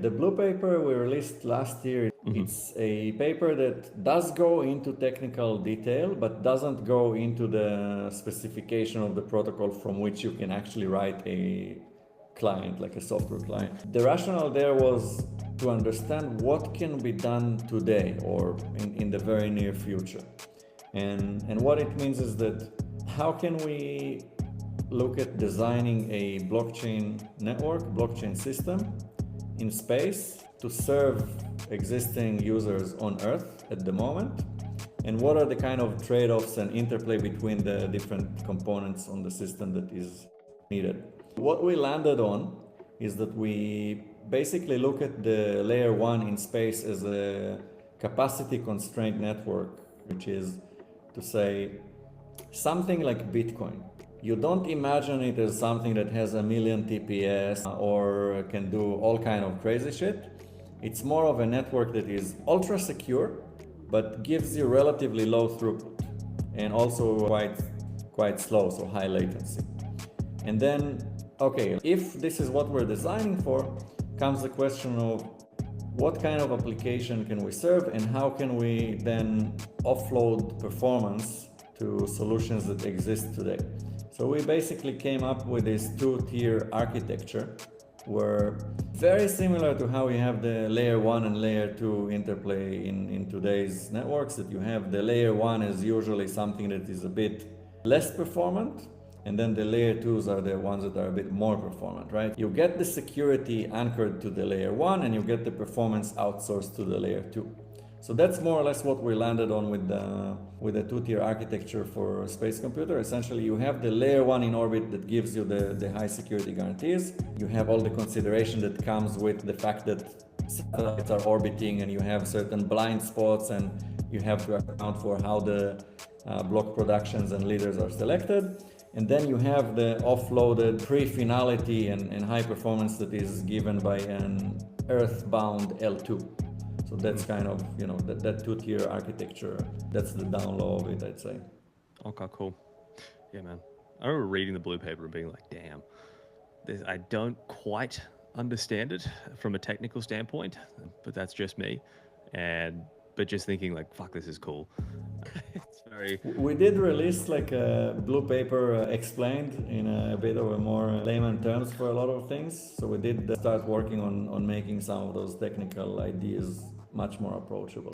The blue paper we released last year, it's a paper that does go into technical detail, but doesn't go into the specification of the protocol from which you can actually write a client, like a software client. The rationale there was to understand what can be done today or in the very near future. And what it means is that how can we look at designing a blockchain network, blockchain system in space to serve existing users on Earth at the moment, and what are the kind of trade-offs and interplay between the different components on the system that is needed. What we landed on is that we basically look at the layer 1 in space as a capacity constraint network, which is to say something like Bitcoin. You don't imagine it as something that has 1 million TPS or can do all kind of crazy shit. It's more of a network that is ultra secure, but gives you relatively low throughput and also quite slow, so high latency. And then, okay, if this is what we're designing for, comes the question of what kind of application can we serve and how can we then offload performance to solutions that exist today. So we basically came up with this two-tier architecture where, very similar to how we have the layer 1 and layer 2 interplay in today's networks, that you have the layer 1 is usually something that is a bit less performant, and then the layer 2s are the ones that are a bit more performant, right? You get the security anchored to the layer 1 and you get the performance outsourced to the layer 2. So that's more or less what we landed on with the two-tier architecture for SpaceComputer. Essentially, you have the layer 1 in orbit that gives you the high security guarantees. You have all the consideration that comes with the fact that satellites are orbiting and you have certain blind spots and you have to account for how the block productions and leaders are selected. And then you have the offloaded pre-finality and high performance that is given by an Earth-bound L2. So that's kind of, that two-tier architecture, that's the down low of it, I'd say. Okay, cool. Yeah, man. I remember reading the blue paper and being like, damn, I don't quite understand it from a technical standpoint, but that's just me. But just thinking like, fuck, this is cool. It's very... We did release like a blue paper explained in a bit of a more layman terms for a lot of things. So we did start working on making some of those technical ideas much more approachable.